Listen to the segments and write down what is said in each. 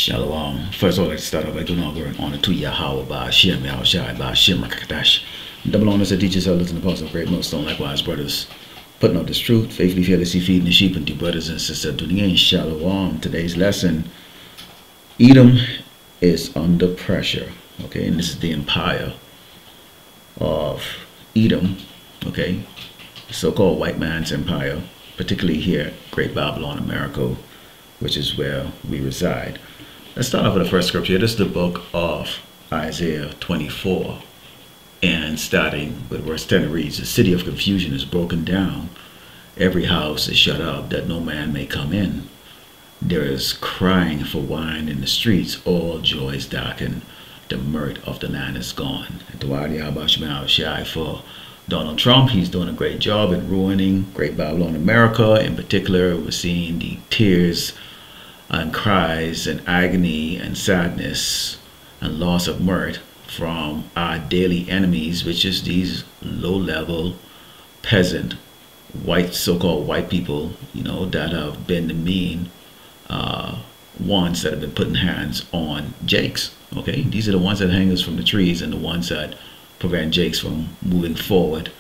Shalom. First of all, let's start off by giving all glory and honor to Yahweh by Hashem, Yahushai, by Hashem, Rakadash. Double honors that teaches elders and apostles of great millstone, likewise, brothers, putting out this truth, faithfully, fearlessly feeding the sheep, and to brothers and sisters tuning in. Shalom. Today's lesson, Edom is under pressure. Okay, and this is the empire of Edom, okay, so-called white man's empire, particularly here, Great Babylon, America, which is where we reside. Let's start off with the first scripture. This is the book of Isaiah 24. And starting with verse 10, it reads, "The city of confusion is broken down. Every house is shut up, that no man may come in. There is crying for wine in the streets. All joy is darkened. The mirth of the land is gone." And to Shai for Donald Trump, he's doing a great job in ruining Great Babylon, America. In particular, we're seeing the tears and cries and agony and sadness and loss of mirth from our daily enemies, which is these low-level peasant white, so-called white people, you know, that have been the mean ones that have been putting hands on Jakes. Okay, these are the ones that hang us from the trees and the ones that prevent Jakes from moving forward,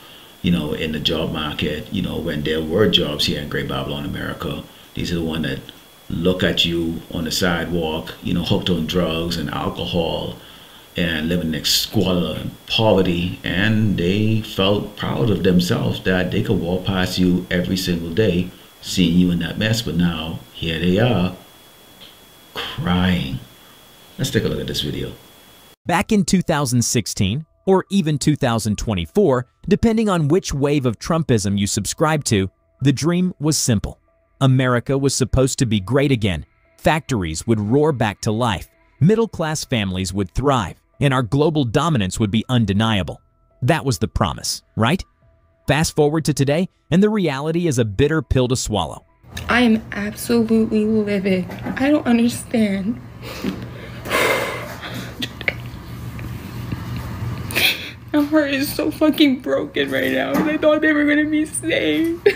you know, in the job market. You know, when there were jobs here in Great Babylon, America, these are the ones that look at you on the sidewalk, you know, hooked on drugs and alcohol and living in squalor and poverty, and they felt proud of themselves that they could walk past you every single day seeing you in that mess. But now here they are crying. Let's take a look at this video. Back in 2016, or even 2024, depending on which wave of Trumpism you subscribe to, the dream was simple. America was supposed to be great again. Factories would roar back to life. Middle-class families would thrive, and our global dominance would be undeniable. That was the promise, right? Fast forward to today, and the reality is a bitter pill to swallow. I am absolutely livid. I don't understand. My heart is so fucking broken right now, and I thought they were gonna be saved.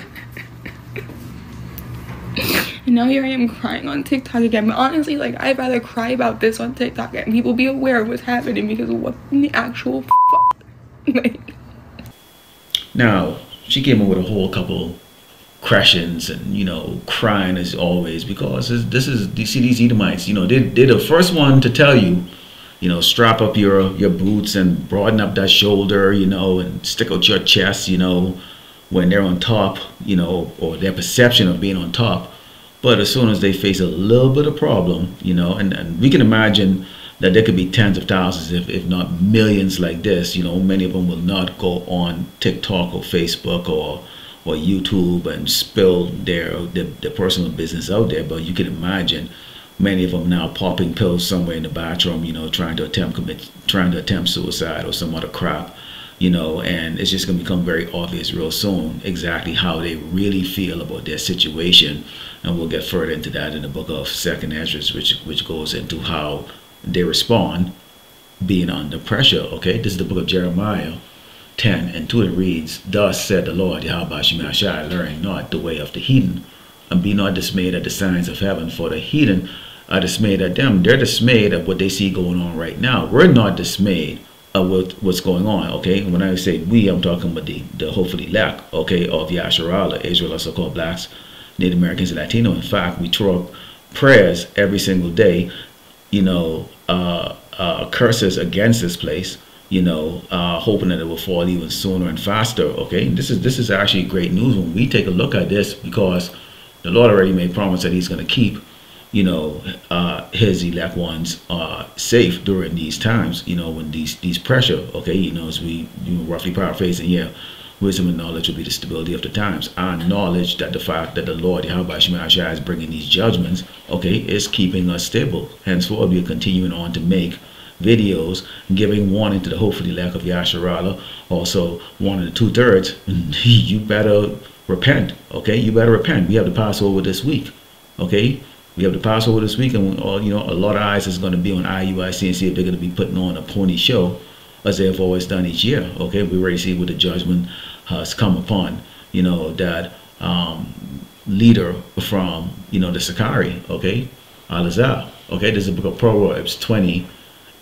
And now here I am crying on TikTok again. But honestly, like, I'd rather cry about this on TikTok and people be aware of what's happening, because of what in the actual like. Now, she came up with a whole couple crashings and, you know, crying as always, because this is, you see these Edomites, you know, they're the first one to tell you, you know, strap up your boots and broaden up that shoulder, you know, and stick out your chest, you know, when they're on top, you know, or their perception of being on top. But as soon as they face a little bit of problem, you know, and we can imagine that there could be tens of thousands, if not millions like this, you know, many of them will not go on TikTok or Facebook or YouTube and spill their personal business out there. But you can imagine many of them now popping pills somewhere in the bathroom, you know, trying to attempt suicide or some other crap, you know, and it's just going to become very obvious real soon exactly how they really feel about their situation. And we'll get further into that in the book of 2nd Ezra, which goes into how they respond being under pressure. Okay, this is the book of Jeremiah 10 and 2. It reads, "Thus said the Lord, Yahweh Shemashai, learn not the way of the heathen, and be not dismayed at the signs of heaven, for the heathen are dismayed at them." They're dismayed at what they see going on right now. We're not dismayed at what's going on. Okay, and when I say we, I'm talking about the hopefully lack, okay, of Yasharala, Israel, so-called blacks, Native Americans, and Latino. In fact, we throw up prayers every single day, you know, curses against this place, you know, hoping that it will fall even sooner and faster. Okay, and this is actually great news when we take a look at this, because the Lord already made promise that He's going to keep, you know, His elect ones safe during these times, you know, when these pressure. Okay, you know, as we, you know, roughly paraphrasing here, wisdom and knowledge will be the stability of the times. Our knowledge that the fact that the Lord Yahweh Shemashai is bringing these judgments, okay, is keeping us stable. Henceforth, we are continuing on to make videos giving warning to the hopefully lack of Yasharala, also 1 and 2/3. You better repent. Okay, you better repent. We have the Passover this week. Okay, we have the Passover this week, and you know, a lot of eyes is going to be on IUIC and see if they're going to be putting on a pony show, as they've always done each year. Okay, we already see what the judgment has come upon, you know, that leader from, you know, the Sakari. Okay, Alizah. Okay, this is the book of Proverbs 20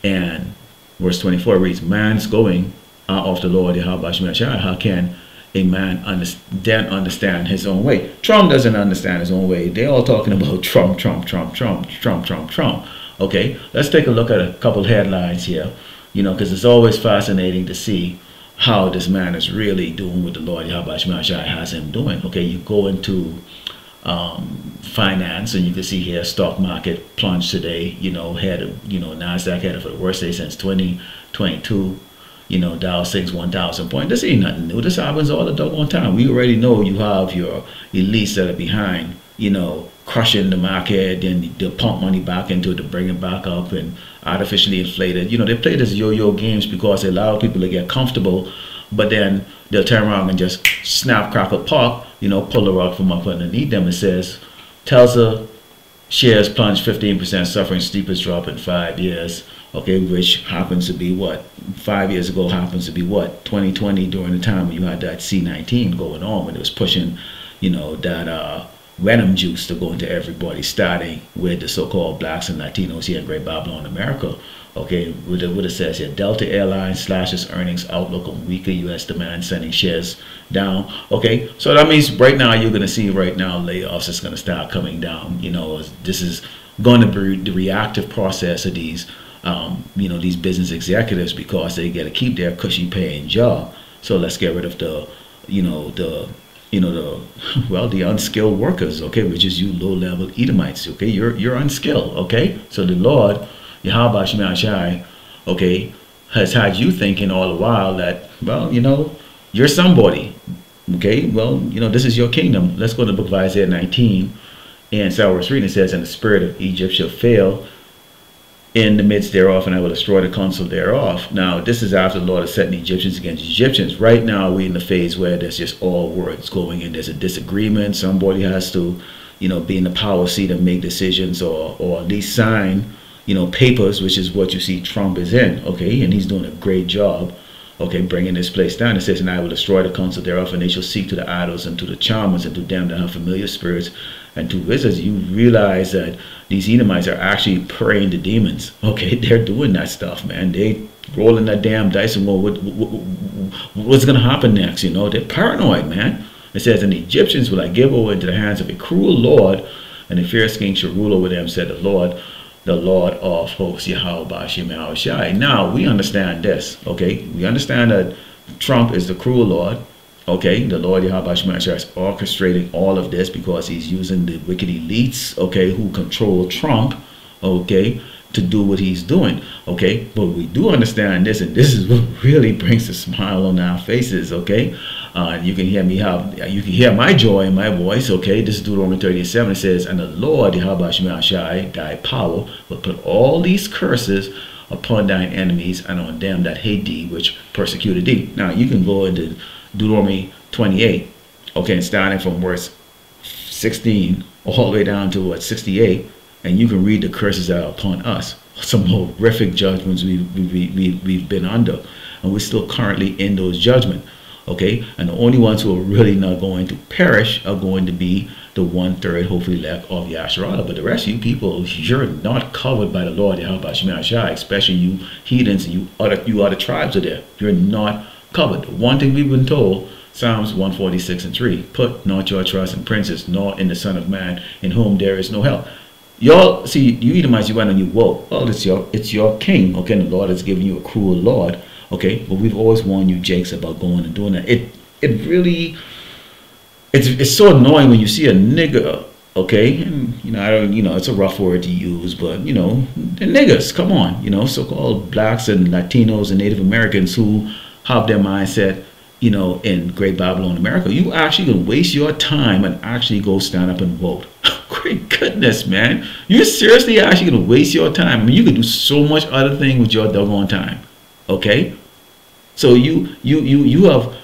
and verse 24 reads, man's going out of the Lord, how can a man then understand his own way? Trump doesn't understand his own way. They're all talking about Trump, Trump, Trump, Trump, Trump, Trump, Trump. Okay, let's take a look at a couple headlines here, you know, because it's always fascinating to see how this man is really doing what the Lord Yahweh has him doing. Okay, you go into finance and you can see here stock market plunged today, you know, NASDAQ had it for the worst day since 2022. You know, Dow sinks 1,000 points. This ain't nothing new. This happens all the doggone time. We already know you have your elites that are behind, you know, crushing the market, then they'll pump money back into it to bring it back up and artificially inflate it. You know, they play this yo-yo games because they allow people to get comfortable, but then they'll turn around and just snap, crackle, pop, you know, pull the rug from up underneath them. It says, Tesla shares plunged 15%, suffering steepest drop in 5 years. Okay, which happens to be what? 5 years ago happens to be what? 2020, during the time when you had that C-19 going on, when it was pushing, you know, that venom juice to go into everybody, starting with the so-called blacks and Latinos here in Great Babylon, America. Okay, what it says here, Delta Airlines slashes earnings outlook on weaker U.S. demand, sending shares down. Okay, so that means right now you're going to see right now layoffs is going to start coming down. You know, this is going to be the reactive process of these you know, these business executives, because they get to keep their cushy paying job. So let's get rid of the, well, the unskilled workers, okay, which is you low-level Edomites, okay, you're unskilled, okay. So the Lord, Yahweh Shema Shai, okay, has had you thinking all the while that, well, you know, you're somebody, okay. Well, you know, this is your kingdom. Let's go to the book of Isaiah 19 and verse 3. It says, and the spirit of Egypt shall fail in the midst thereof, and I will destroy the counsel thereof. Now, this is after the Lord has set the Egyptians against Egyptians. Right now, we're in the phase where there's just all words going in. There's a disagreement. Somebody has to, you know, be in the power seat and make decisions, or at least sign, you know, papers, which is what you see Trump is in, okay? And he's doing a great job, okay, bringing this place down. It says, and I will destroy the counsel thereof, and they shall seek to the idols and to the charmers and to them that have familiar spirits and to wizards. You realize that these Edomites are actually praying to demons. Okay, they're doing that stuff, man. They rolling that damn dice and going, what's going to happen next? You know, they're paranoid, man. It says, and the Egyptians will I give over into the hands of a cruel Lord, and a fierce king shall rule over them, said the Lord of hosts, Yahweh Shem Shai. Now, we understand this, okay? We understand that Trump is the cruel Lord. Okay, the Lord Yahweh Shema is orchestrating all of this because he's using the wicked elites, okay, who control Trump, okay, to do what he's doing, okay. But we do understand this, and this is what really brings a smile on our faces, okay. You can hear me you can hear my joy in my voice, okay. This is Deuteronomy 37. It says, and the Lord Yahweh Shema Shai, thy power, will put all these curses upon thine enemies and on them that hate thee, which persecuted thee. Now, you can go into Deuteronomy 28, okay, and starting from verse 16 all the way down to what, 68, and you can read the curses that are upon us. Some horrific judgments we've been under, and we're still currently in those judgments, okay. And the only ones who are really not going to perish are going to be the 1/3, hopefully, elect of Yasharala. But the rest of you people, you're not covered by the Lord Yahweh Shema Shai, especially you heathens and you other tribes are there. You're not covered. One thing we've been told, Psalms 146:3, put not your trust in princes, nor in the Son of Man, in whom there is no help. Y'all see, you Edomites, you went and you woke. Well, it's your king, okay, and the Lord has given you a cruel Lord, okay. But we've always warned you, Jakes, about going and doing that. It really, it's so annoying when you see a nigger, okay, and you know, I don't, you know, it's a rough word to use, but you know, the niggers, come on, you know, so-called blacks and Latinos and Native Americans who have their mindset, you know, in Great Babylon, America. You actually gonna waste your time and actually go stand up and vote. Great goodness, man. You're seriously actually gonna waste your time. I mean, you could do so much other thing with your doggone time, okay? So you have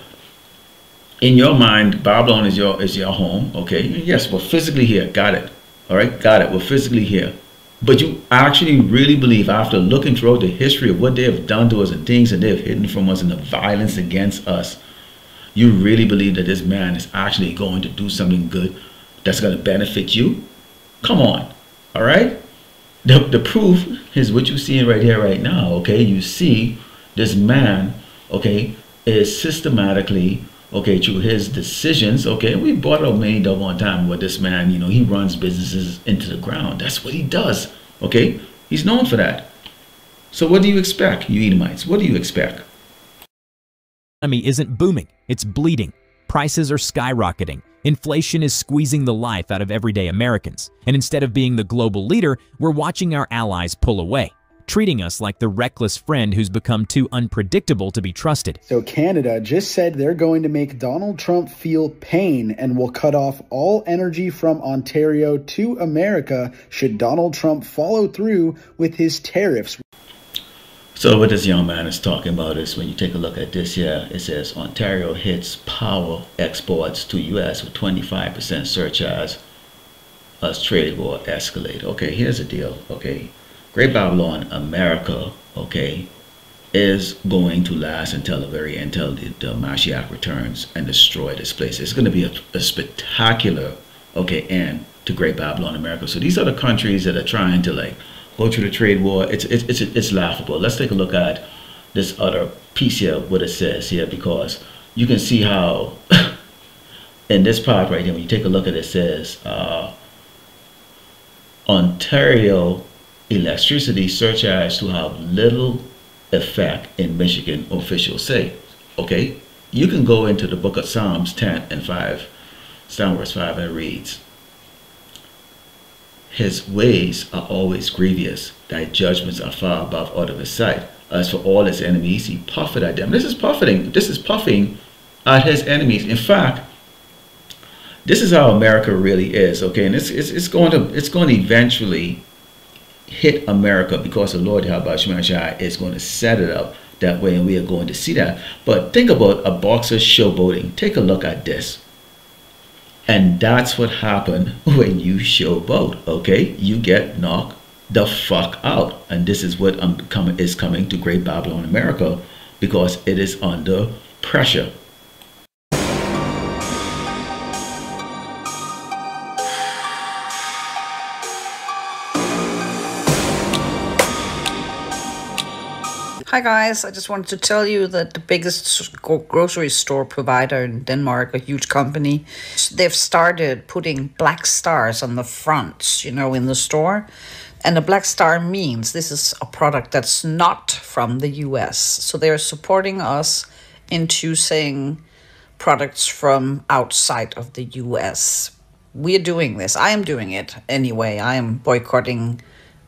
in your mind, Babylon is your home, okay? Yes, we're physically here, got it. All right, got it, we're physically here. But you actually really believe, after looking throughout the history of what they have done to us and things that they have hidden from us and the violence against us, you really believe that this man is actually going to do something good that's going to benefit you? Come on, all right? The proof is what you're seeing right here, right now. Okay, you see this man, okay, is systematically, okay, through his decisions, okay, we brought up many double on time where this man, you know, he runs businesses into the ground. That's what he does, okay? He's known for that. So what do you expect, you Edomites? What do you expect? Economy isn't booming, it's bleeding. Prices are skyrocketing. Inflation is squeezing the life out of everyday Americans. And instead of being the global leader, we're watching our allies pull away, treating us like the reckless friend who's become too unpredictable to be trusted. So Canada just said they're going to make Donald Trump feel pain and will cut off all energy from Ontario to America should Donald Trump follow through with his tariffs. So what this young man is talking about is, when you take a look at this here, it says Ontario hits power exports to U.S. with 25% surcharge as trade war escalate. Okay, here's the deal, okay? Great Babylon, America, okay, is going to last until the very end, until the Mashiach returns and destroy this place. It's going to be a spectacular, okay, end to Great Babylon, America. So these are the countries that are trying to like go through the trade war. It's laughable. Let's take a look at this other piece here, what it says here, because you can see how in this part right here, when you take a look at it, it says Ontario electricity surcharge to have little effect in Michigan, officials say. Okay, you can go into the book of Psalms 10 and 5, Psalm verse 5, and it reads, his ways are always grievous, thy judgments are far above out of his sight. As for all his enemies, he puffeth at them. This is puffing at his enemies. In fact, this is how America really is, okay? And it's going to eventually hit America, because the Lord Yahweh is going to set it up that way, and we are going to see that. But think about a boxer showboating. Take a look at this. And that's what happened when you showboat, okay? You get knocked the fuck out. And this is what is coming to Great Babylon, America, because it is under pressure. Hi guys, I just wanted to tell you that the biggest grocery store provider in Denmark, a huge company, they've started putting black stars on the front, you know, in the store. And a black star means this is a product that's not from the US. So they're supporting us into saying products from outside of the US. We're doing this. I am doing it anyway. I am boycotting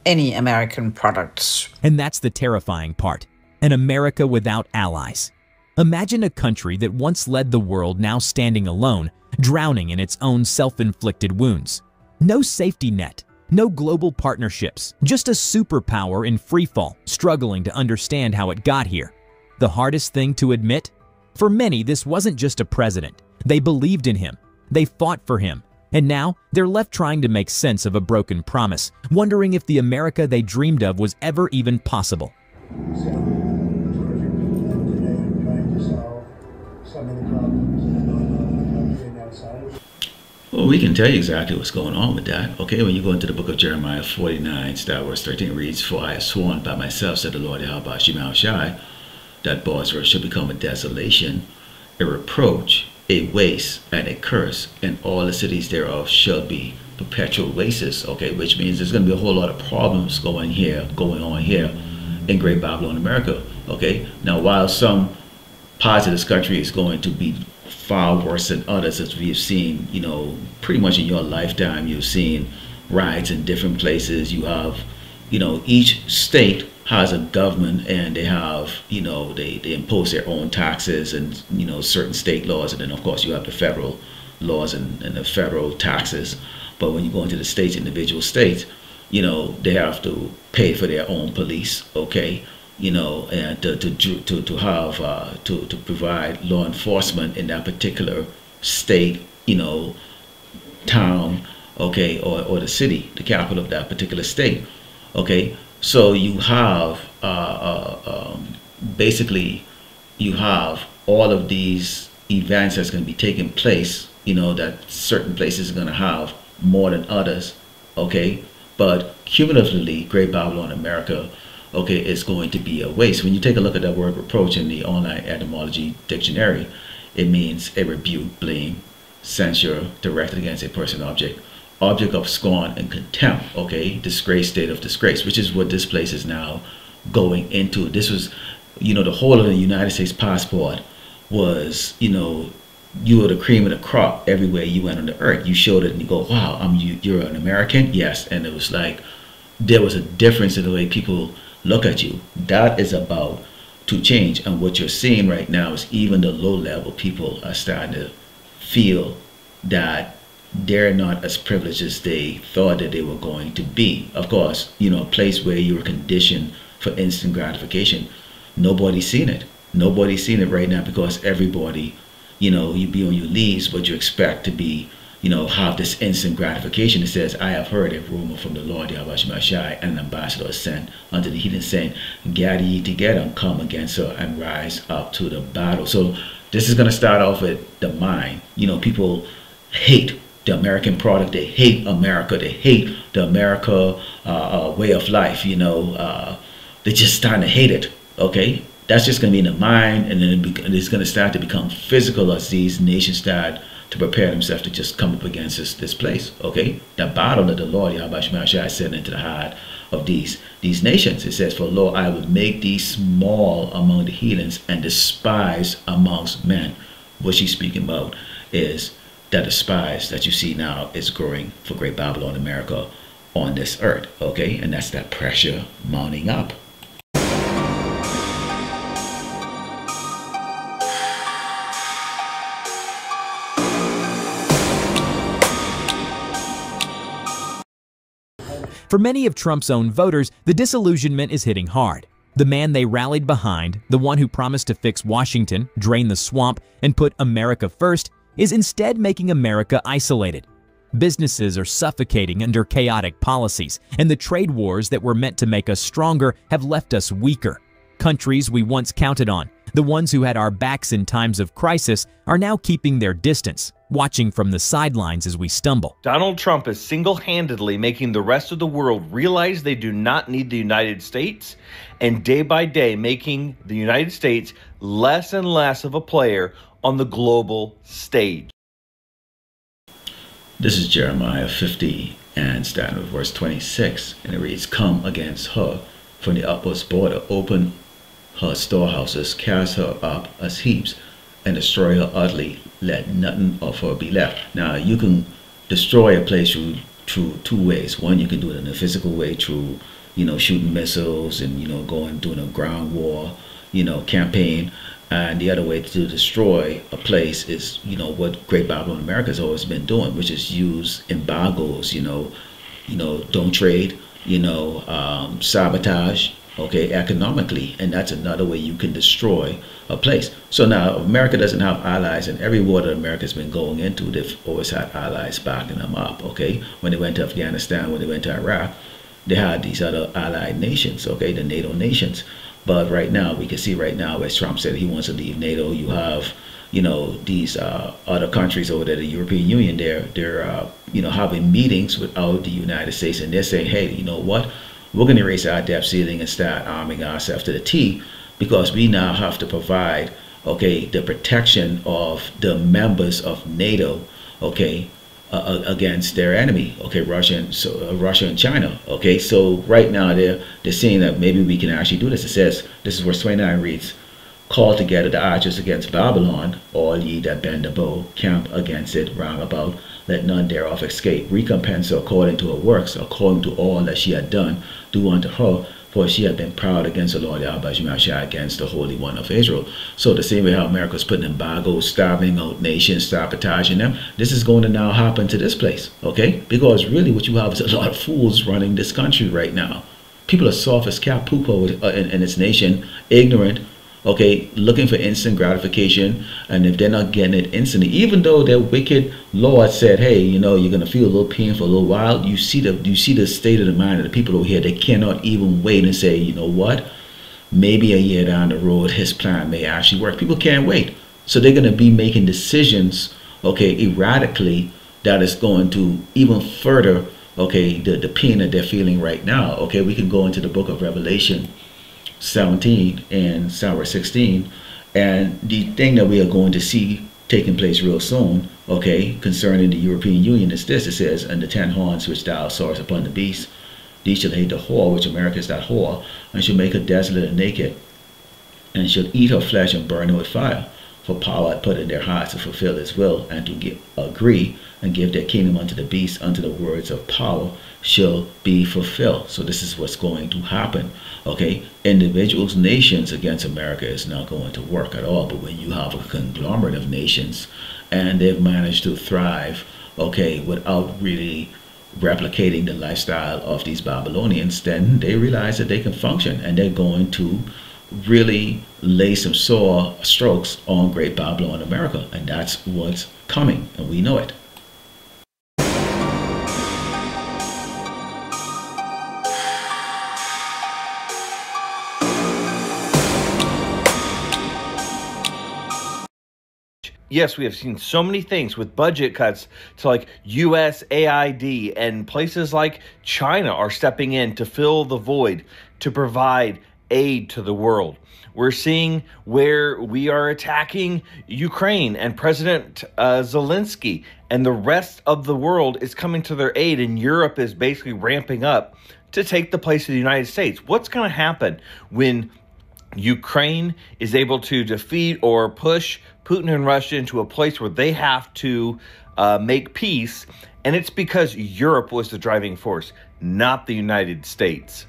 any American products. And that's the terrifying part. An America without allies. Imagine a country that once led the world now standing alone, drowning in its own self-inflicted wounds. No safety net, no global partnerships, just a superpower in freefall, struggling to understand how it got here. The hardest thing to admit? For many, this wasn't just a president. They believed in him. They fought for him. And now, they're left trying to make sense of a broken promise, wondering if the America they dreamed of was ever even possible. Well, we can tell you exactly what's going on with that. Okay, when you go into the book of Jeremiah 49, verse 13 reads, for I have sworn by myself, said the Lord Yahweh Shai, that Bozrah shall become a desolation, a reproach, a waste, and a curse, and all the cities thereof shall be perpetual wastes. Okay, which means there's going to be a whole lot of problems going on here in Great Babylon, America. Okay, now while some parts of this country is going to be far worse than others, as we've seen, you know, pretty much in your lifetime, you've seen riots in different places. You have, you know, each state has a government, and they have, you know, they impose their own taxes and, you know, certain state laws, and then of course you have the federal laws and the federal taxes. But when you go into the states, individual states, you know, they have to pay for their own police, okay, you know, and to provide law enforcement in that particular state, you know, town, okay, or the city, the capital of that particular state, okay. So you have basically you have all of these events that's going to be taking place, you know, that certain places are going to have more than others, okay. But cumulatively, Great Babylon America, okay, is going to be a waste. When you take a look at that word reproach in the online etymology dictionary, it means a rebuke, blame, censure directed against a person, object of scorn and contempt, okay, disgrace, state of disgrace, which is what this place is now going into. This was, you know, the whole of the United States passport was, you know, you were the cream of the crop everywhere you went on the earth. You showed it and you go, wow, you're an American? Yes. And it was like, there was a difference in the way people look at you. That is about to change. And what you're seeing right now is even the low level people are starting to feel that they're not as privileged as they thought that they were going to be. Of course, you know, a place where you were conditioned for instant gratification, nobody's seen it. Nobody's seen it right now, because everybody, you know, you be on your leaves, but you expect to be, you know, have this instant gratification. It says, I have heard a rumor from the Lord Yahweh Shai, and an ambassador is sent unto the heathen, saying, gather ye together and come against her and rise up to the battle. So this is going to start off with the mind. You know, people hate the American product. They hate America. They hate the America way of life. You know, they're just starting to hate it. Okay, that's just going to be in the mind, and then it's going to start to become physical as these nations start to prepare themselves to just come up against this place. Okay, the battle that the Lord Yahweh Shai sent into the heart of these nations. It says, for lo, I will make thee small among the heathens and despised amongst men. What she's speaking about is that the spies that you see now is growing for Great Babylon America on this earth. Okay, and that's that pressure mounting up. For many of Trump's own voters, the disillusionment is hitting hard. The man they rallied behind, the one who promised to fix Washington, drain the swamp, and put America first, is instead making America isolated. Businesses are suffocating under chaotic policies, and the trade wars that were meant to make us stronger have left us weaker. Countries we once counted on, the ones who had our backs in times of crisis, are now keeping their distance, watching from the sidelines as we stumble. Donald Trump is single-handedly making the rest of the world realize they do not need the United States, and day by day making the United States less and less of a player on the global stage. This is Jeremiah 50 and starting with verse 26, and it reads, come against her from the utmost border, open her storehouses, cast her up as heaps, and destroy her utterly, let nothing of her be left. Now, you can destroy a place through two ways. One, you can do it in a physical way through, you know, shooting missiles and, you know, doing a ground war, you know, campaign. And the other way to destroy a place is, you know, what Great Babylon America has always been doing, which is use embargoes, you know, don't trade, you know, sabotage, okay, economically. And that's another way you can destroy a place. So now America doesn't have allies, and every war that America's been going into, they've always had allies backing them up, okay? When they went to Afghanistan, when they went to Iraq, they had these other allied nations, okay, the NATO nations. But right now, we can see right now, as Trump said he wants to leave NATO, you have, you know, these other countries over there, the European Union, they're you know, having meetings without the United States, and they're saying, hey, you know what, we're going to raise our debt ceiling and start arming ourselves to the T, because we now have to provide, okay, the protection of the members of NATO, okay, against their enemy, okay, Russia and China, okay. So right now they're seeing that maybe we can actually do this. It says, this is verse 29 reads, call together the archers against Babylon, all ye that bend the bow, camp against it round about, let none thereof escape. Recompense her according to her works, according to all that she had done, do unto her, for she had been proud against the Lord Yahweh against the Holy One of Israel. So the same way how America's putting embargoes, starving out nations, sabotaging them, this is going to now happen to this place, okay? Because really what you have is a lot of fools running this country right now. People are soft as cat poop in its nation, ignorant, okay, looking for instant gratification, and if they're not getting it instantly, even though their wicked Lord said, hey, you know, you're gonna feel a little pain for a little while, you see the state of the mind of the people over here. They cannot even wait and say, you know what, maybe a year down the road his plan may actually work. People can't wait, so they're gonna be making decisions, okay, erratically, that is going to even further, okay, the pain that they're feeling right now. Okay, we can go into the book of Revelation 17 and Psalm 16, and the thing that we are going to see taking place real soon, okay, concerning the European Union is this. It says, and the 10 horns which thou sawest upon the beast, these shall hate the whore, which America is that whore, and shall make her desolate and naked, and shall eat her flesh and burn her with fire. For power hath put in their hearts to fulfill his will, and to agree and give their kingdom unto the beast, unto the words of power shall be fulfilled. So this is what's going to happen. Okay, individuals, nations against America is not going to work at all. But when you have a conglomerate of nations and they've managed to thrive, okay, without really replicating the lifestyle of these Babylonians, then they realize that they can function, and they're going to really lay some sore strokes on Great Babylon America, and that's what's coming, and we know it. Yes, we have seen so many things with budget cuts to like USAID, and places like China are stepping in to fill the void, to provide aid to the world. We're seeing where we are attacking Ukraine, and President Zelensky and the rest of the world is coming to their aid, and Europe is basically ramping up to take the place of the United States. What's going to happen when Ukraine is able to defeat or push Putin and Russia into a place where they have to make peace? And it's because Europe was the driving force, not the United States.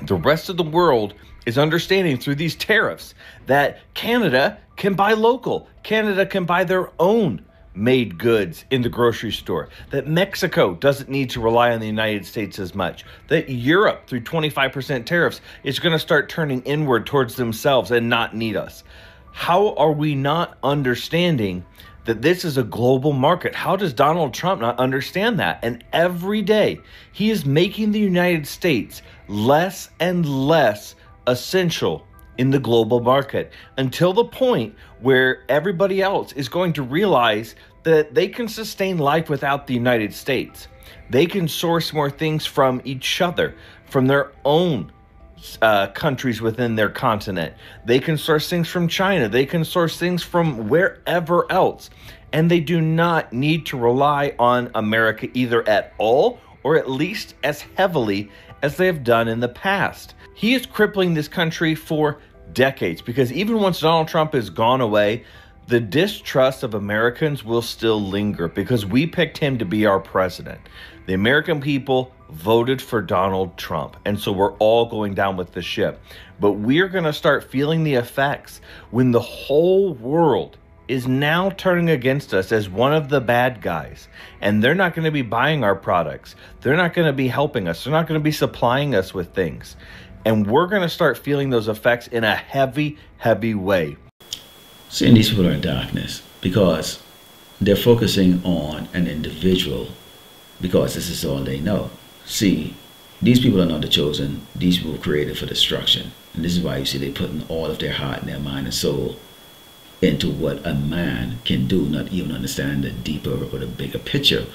The rest of the world is understanding through these tariffs that Canada can buy local. Canada can buy their own made goods in the grocery store, that Mexico doesn't need to rely on the United States as much, that Europe, through 25% tariffs, is going to start turning inward towards themselves and not need us. How are we not understanding that this is a global market? How does Donald Trump not understand that? And every day he is making the United States less and less essential in the global market, until the point where everybody else is going to realize that they can sustain life without the United States. They can source more things from each other, from their own countries within their continent. They can source things from China. They can source things from wherever else. And they do not need to rely on America either at all, or at least as heavily as they have done in the past. He is crippling this country for decades, because even once Donald Trump is gone away, the distrust of Americans will still linger, because we picked him to be our president. The American people voted for Donald Trump, and so we're all going down with the ship. But we're going to start feeling the effects when the whole world is now turning against us as one of the bad guys, and they're not going to be buying our products. They're not going to be helping us. They're not going to be supplying us with things. And we're going to start feeling those effects in a heavy, heavy way. Seeing these people are in darkness because they're focusing on an individual, because this is all they know. See, these people are not the chosen. These people were created for destruction. And this is why you see they're putting all of their heart and their mind and soul into what a man can do, not even understand the deeper or the bigger picture.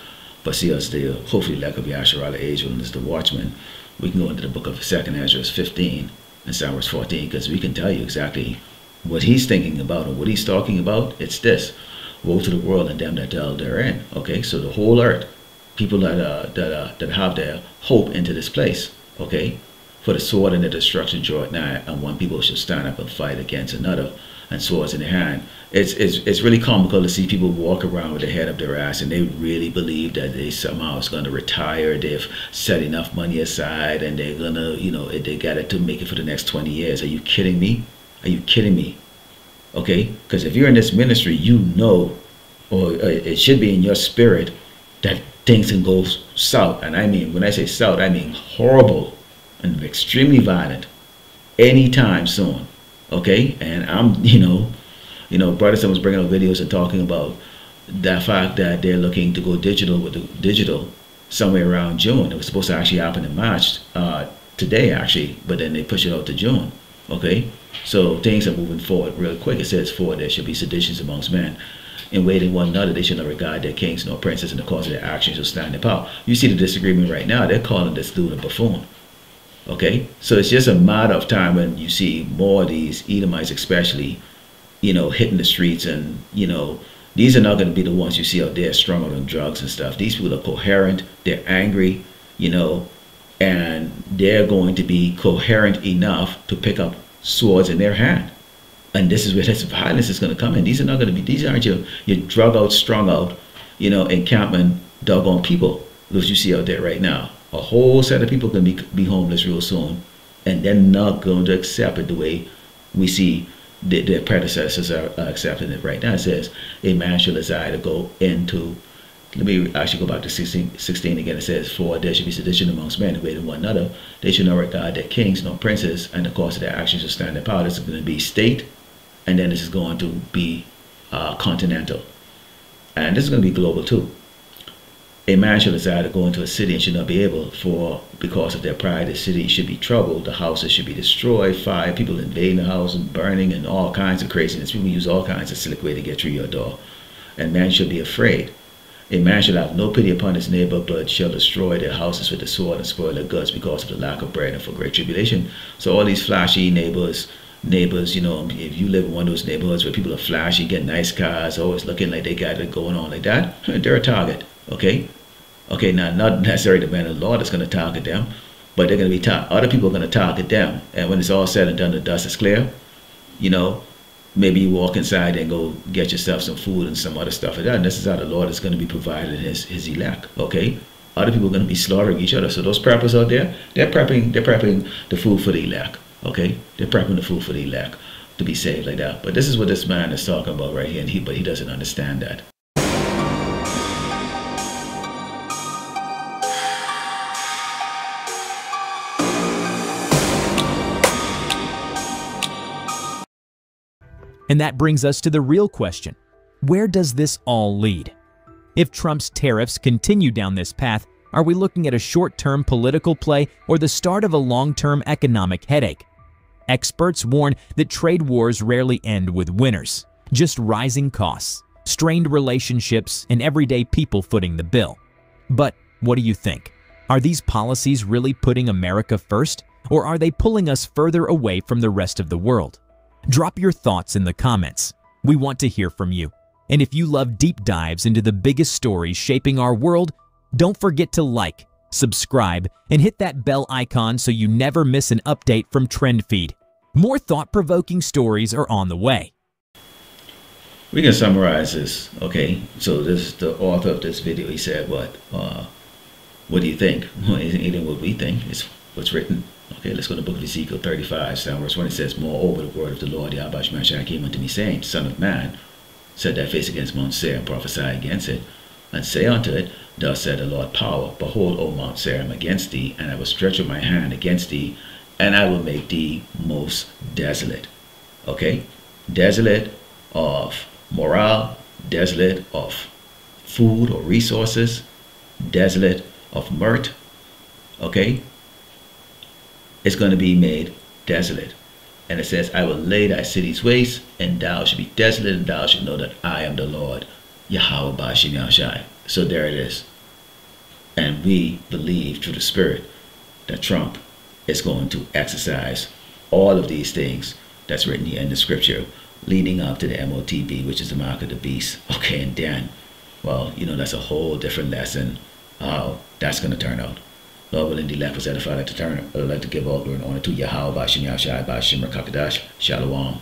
But see us there, hopefully like of Yasharala age when it's the watchman. We can go into the book of 2nd Ezra 15 and Psalm 14, because we can tell you exactly what he's thinking about and what he's talking about. It's this: woe to the world and them that dwell therein. Okay, so the whole earth, people that have their hope into this place. Okay, for the sword and the destruction draw it nigh, and one people shall stand up and fight against another, and swords in their hand. It's really comical to see people walk around with their head up their ass, and they really believe that they somehow is going to retire. They've set enough money aside, and they're gonna, they got it to make it for the next 20 years. Are you kidding me? Are you kidding me? Okay, because if you're in this ministry, you know, or it should be in your spirit, that things can go south. And I mean, when I say south, I mean horrible and extremely violent anytime soon. Okay, and I'm, Brotherson was bringing up videos and talking about the fact that they're looking to go digital with the digital somewhere around June. It was supposed to actually happen in March, today actually, but then they push it out to June. Okay, so things are moving forward real quick. It says, for there should be seditions amongst men. in waiting one another, they should not regard their kings nor princes, and the cause of their actions shall stand in power. You see the disagreement right now. They're calling this dude a buffoon. Okay, so it's just a matter of time when you see more of these Edomites, especially, you know, hitting the streets, and you know, these are not going to be the ones you see out there strung out on drugs and stuff. These people are coherent. They're angry, you know, and they're going to be coherent enough to pick up swords in their hand. And this is where this violence is going to come in. These are not going to be. These aren't your drug out, strung out, you know, encampment doggone people. Those you see out there right now. A whole set of people can be homeless real soon, and they're not going to accept it the way we see their predecessors are accepting it right now. It says, a man shall desire to go into, let me actually go back to 16 again. It says, for there should be sedition amongst men who wait on one another. They should not regard their kings nor princes, and the cause of their actions shall stand in power. This is going to be state, and then this is going to be continental. And this is going to be global too. A man shall desire to go into a city and should not be able, for because of their pride, the city should be troubled, the houses should be destroyed, fire, people invading the house and burning, and all kinds of craziness. People use all kinds of slick way to get through your door. And man shall be afraid. A man shall have no pity upon his neighbor, but shall destroy their houses with the sword and spoil their goods because of the lack of bread and for great tribulation. So all these flashy neighbors, you know, if you live in one of those neighborhoods where people are flashy, get nice cars, always looking like they got it going on like that, they're a target, okay? Okay, now not necessarily the man of the Lord that's going to target them, but they're going to be other people are going to target them. And when it's all said and done, the dust is clear, you know, maybe you walk inside and go get yourself some food and some other stuff like that. And this is how the Lord is going to be providing his elect, okay? Other people are going to be slaughtering each other. So those preppers out there, they're prepping the food for the elect, okay? They're prepping the food for the elect to be saved like that. But this is what this man is talking about right here, and but he doesn't understand that. And that brings us to the real question. Where does this all lead? If Trump's tariffs continue down this path, are we looking at a short-term political play or the start of a long-term economic headache? Experts warn that trade wars rarely end with winners, just rising costs, strained relationships, and everyday people footing the bill. But what do you think? Are these policies really putting America first, or are they pulling us further away from the rest of the world? Drop your thoughts in the comments. We want to hear from you. And if you love deep dives into the biggest stories shaping our world, don't forget to like, subscribe, and hit that bell icon so you never miss an update from TrendFeed. More thought-provoking stories are on the way. We can summarize this, okay? So this the author of this video. He said, what do you think? Well, it ain't what we think. It's what's written. Okay, let's go to the book of Ezekiel 35, verse 1. It says, moreover, the word of the Lord, Yahweh Shemashah, came unto me, saying, Son of man, set thy face against Mount Seir, and prophesy against it, and say unto it, Thus said the Lord power, Behold, O Mount Seir, I am against thee, and I will stretch out my hand against thee, and I will make thee most desolate. Okay? Desolate of morale, desolate of food or resources, desolate of mirth. Okay? It's going to be made desolate. And it says, I will lay thy cities waste, and thou shalt be desolate, and thou shalt know that I am the Lord, Yahweh Bashim Yahushai. So there it is. And we believe through the Spirit that Trump is going to exercise all of these things that's written here in the scripture, leading up to the MOTB, which is the mark of the beast. Okay, and then, well, you know, that's a whole different lesson how that's going to turn out. Lord willing, the elect was edified. I'd like to give all glory and honor to Yahweh, Bashim Yahushai, Bashim Rakakadash, Shalom.